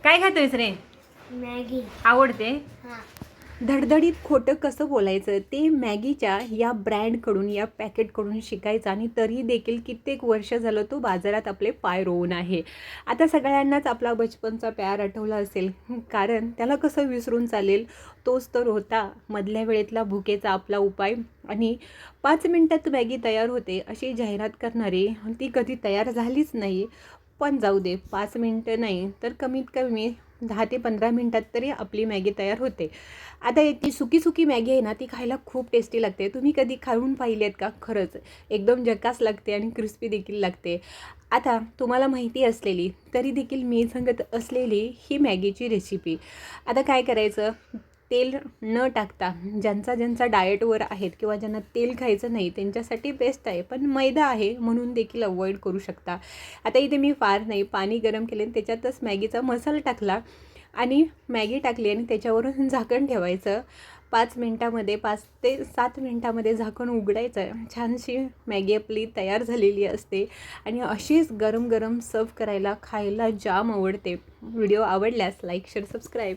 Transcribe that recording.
काय खातोयस रे? मॅगी. आवडते? हां. धडधडीत खोटं कसं बोलायचं ते मॅगीच्या या ब्रँडकडून या पॅकेटकडून शिकायचं आणि तरी देखील कित्येक वर्ष झालं तो बाजारात आपले पाय रोवून आहे. आता सगळ्यांनाच आपला बचपनचा प्यार आठवला असेल, कारण त्याला कसं विसरून चालेल. तोच तर होता मधल्या वेळेतला भुकेचा आपला उपाय. आणि 5 मिनिटात मॅगी तयार होते अशी जाहिरात करणारी ती कधी तयार झालीच नाही. पण जाऊ दे, 5 मिनटं नाही तर कमीत कमी 10 ते 15 मिनटात तरी आपली मॅगी तयार होते. आता ती सुकी सुकी मॅगी आहे ना, ती खायला खूप टेस्टी लागते. तुम्ही कधी खाऊन पाहिली आहेत का? खरंच एकदम झकास लागते आणि क्रिस्पी देखील लागते. आता तुम्हाला माहिती असलेली तरी देखील मी सांगत असलेली ही मॅगीची रेसिपी. आता काय करायचं, तेल न टाकता ज्यांचा डाएटवर आहेत किंवा ज्यांना तेल खायचं नाही त्यांच्यासाठी बेस्ट आहे, पण मैदा आहे म्हणून देखील अवॉइड करू शकता. आता इथे मी फार नाही, पाणी गरम केले आणि त्याच्यातच मॅगीचा मसाला टाकला आणि मॅगी टाकली आणि त्याच्यावरून झाकण ठेवायचं. 5 मिनटामध्ये 5 ते 7 मिनटामध्ये झाकण उघडायचं. छानशी मॅगी आपली तयार झालेली असते आणि अशीच गरम गरम सर्व करायला खायला जाम आवडते. व्हिडिओ आवडल्यास लाईक शेअर सबस्क्राईब.